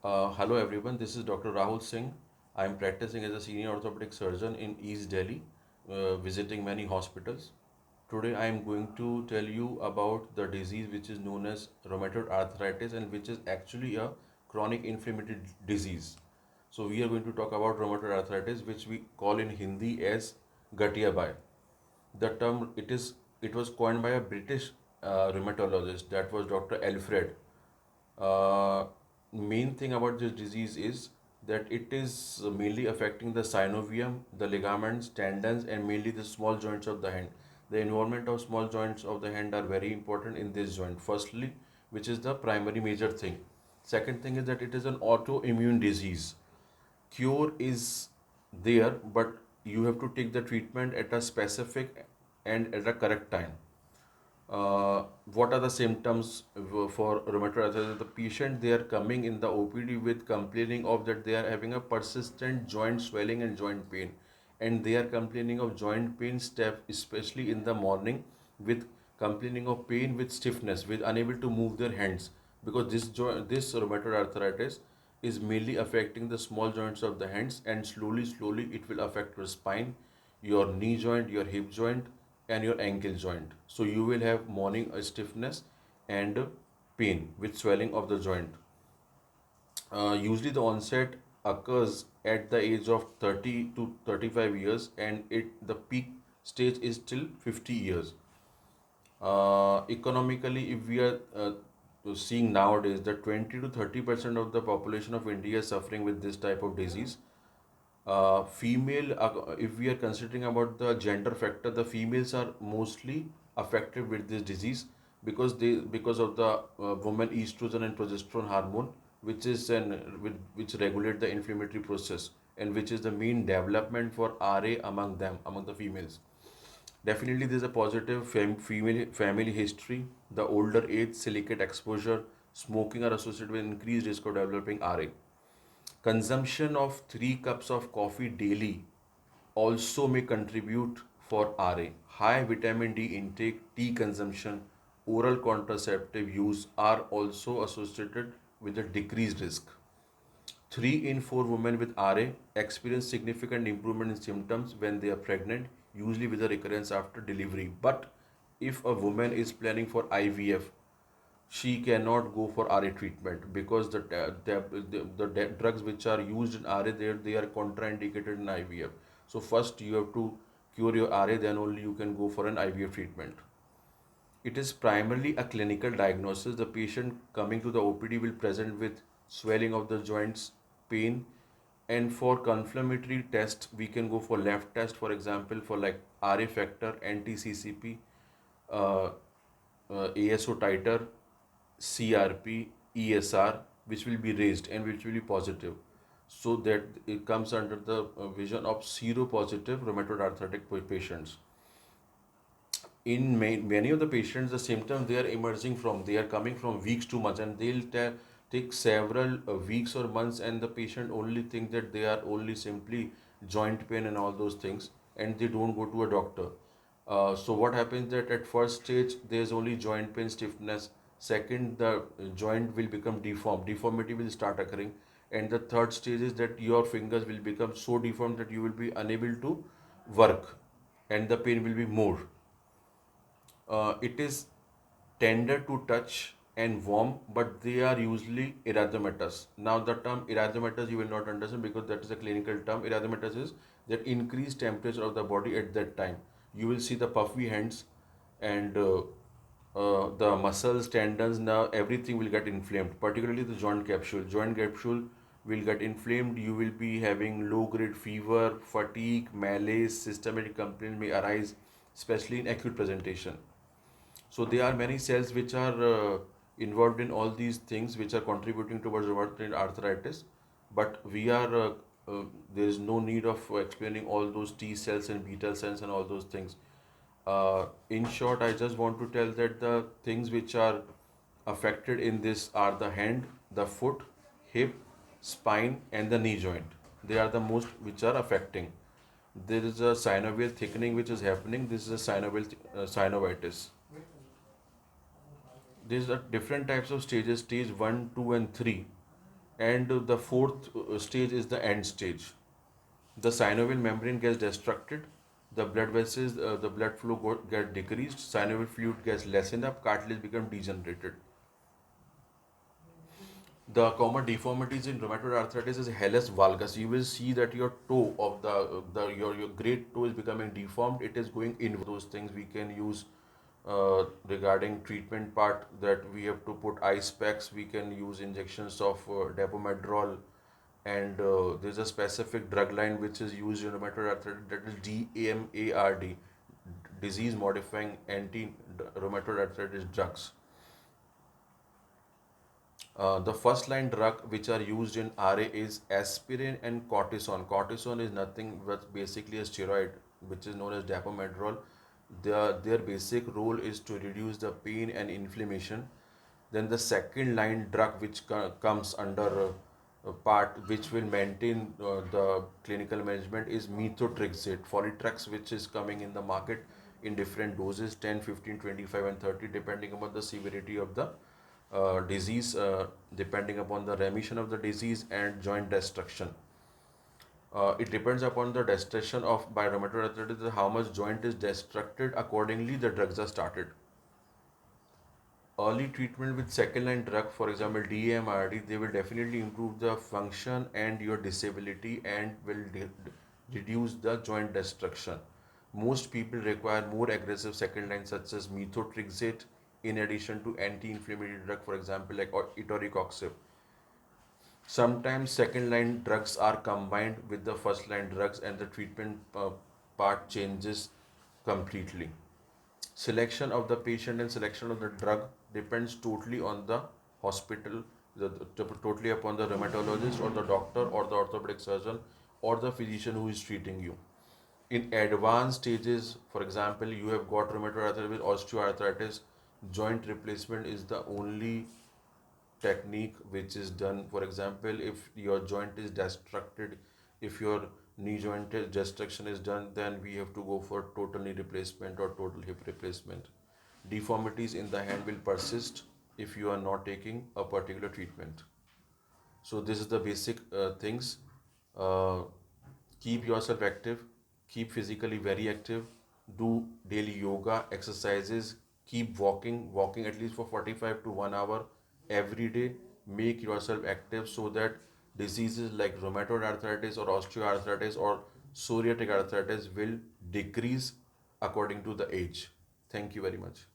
Hello everyone, this is Dr. Rahul Singh. I am practicing as a senior orthopedic surgeon in East Delhi, visiting many hospitals. Today I am going to tell you about the disease which is known as rheumatoid arthritis and which is actually a chronic inflammatory disease. So we are going to talk about rheumatoid arthritis, which we call in Hindi as Gatia Bai. The term it was coined by a British rheumatologist, that was Dr. Alfred. uh, Main thing about this disease is that it is mainly affecting the synovium, the ligaments, tendons, and mainly the small joints of the hand. The involvement of small joints of the hand are very important in this joint. Firstly, which is the primary major thing. Second thing is that it is an autoimmune disease. Cure is there, but you have to take the treatment at a specific and at a correct time. What are the symptoms for rheumatoid arthritis? The patient, they are coming in the OPD with complaining of that they are having a persistent joint swelling and joint pain, and they are complaining of joint pain step, especially in the morning, with complaining of pain with stiffness, with unable to move their hands, because this rheumatoid arthritis is mainly affecting the small joints of the hands, and slowly it will affect your spine, your knee joint, your hip joint, and your ankle joint. So you will have morning stiffness and pain with swelling of the joint. Usually the onset occurs at the age of 30 to 35 years, and the peak stage is till 50 years. Economically, if we are seeing nowadays that 20 to 30% of the population of India is suffering with this type of disease. Female, if we are considering about the gender factor, the females are mostly affected with this disease because of the woman estrogen and progesterone hormone, which regulate the inflammatory process, and which is the main development for RA among the females. Definitely, there's a positive female family history. The older age, silicate exposure, smoking are associated with increased risk of developing RA. Consumption of 3 cups of coffee daily also may contribute for RA. High vitamin D intake, tea consumption, oral contraceptive use are also associated with a decreased risk. 3 in 4 women with RA experience significant improvement in symptoms when they are pregnant, usually with a recurrence after delivery. But if a woman is planning for IVF, she cannot go for RA treatment because the drugs which are used in RA, they are contraindicated in IVF. So first you have to cure your RA, then only you can go for an IVF treatment. It is primarily a clinical diagnosis. The patient coming to the OPD will present with swelling of the joints, pain, and for confirmatory test, we can go for left test, for example, for like RA factor, anti-CCP, uh, ASO titer, CRP, ESR, which will be raised and which will be positive. So that it comes under the vision of seropositive rheumatoid arthritic patients. In many of the patients, the symptoms they are emerging from, they are coming from weeks to months, and they'll take several weeks or months, and the patient only think that they are only simply joint pain and all those things, and they don't go to a doctor. So what happens that at first stage there's only joint pain, stiffness. Second, the joint will become deformed, deformity will start occurring, and the third stage is that your fingers will become so deformed that you will be unable to work, and the pain will be more. It is tender to touch and warm, but they are usually erythematous. Now, the term erythematous you will not understand because that is a clinical term. Erythematous is that increased temperature of the body at that time. You will see the puffy hands, and the muscles, tendons, now everything will get inflamed, particularly the joint capsule. Joint capsule will get inflamed. You will be having low grade fever, fatigue, malaise, systemic complaint may arise, especially in acute presentation. So there are many cells which are involved in all these things which are contributing towards rheumatoid arthritis. But uh, there is no need of explaining all those T cells and beta cells and all those things. In short, I just want to tell that the things which are affected in this are the hand, the foot, hip, spine, and the knee joint. They are the most which are affecting. There is a synovial thickening which is happening. This is a synovitis. There's a different types of stages, stage 1, 2, and 3. And the fourth stage is the end stage. The synovial membrane gets destructed, the blood vessels, the blood flow get decreased, synovial fluid gets lessened up, cartilage become degenerated. The common deformities in rheumatoid arthritis is hallus valgus. You will see that your toe of your great toe is becoming deformed. It is going in. Those things we can use regarding treatment part, that we have to put ice packs. We can use injections of dapomedrol, and there's a specific drug line which is used in rheumatoid arthritis, that is DMARD, disease modifying anti rheumatoid arthritis drugs. The first line drug which are used in RA is aspirin and cortisone. Cortisone is nothing but basically a steroid which is known as dapomedrol. Their basic role is to reduce the pain and inflammation. Then the second line drug which comes under a part which will maintain the clinical management is methotrexate, Folitrax, which is coming in the market in different doses, 10, 15, 25, and 30, depending upon the severity of the disease, depending upon the remission of the disease and joint destruction. It depends upon the destruction of by rheumatoid arthritis, how much joint is destructed. Accordingly, the drugs are started. Early treatment with second line drug, for example DMRD, they will definitely improve the function and your disability, and will reduce the joint destruction. Most people require more aggressive second line such as methotrexate, in addition to anti-inflammatory drug, for example like etorecoxib. Sometimes second line drugs are combined with the first line drugs, and the treatment part changes completely. Selection of the patient and selection of the drug depends totally on the hospital, totally upon the rheumatologist or the doctor or the orthopedic surgeon or the physician who is treating you. In advanced stages, for example, you have got rheumatoid arthritis with osteoarthritis, joint replacement is the only technique which is done. For example, if your joint is destructed, if your knee joint destruction is done, then we have to go for total knee replacement or total hip replacement. Deformities in the hand will persist if you are not taking a particular treatment. So this is the basic things. uh, Keep yourself active, keep physically very active, do daily yoga exercises, keep walking at least for 45 to 1 hour every day. Make yourself active so that diseases like rheumatoid arthritis or osteoarthritis or psoriatic arthritis will decrease according to the age. Thank you very much.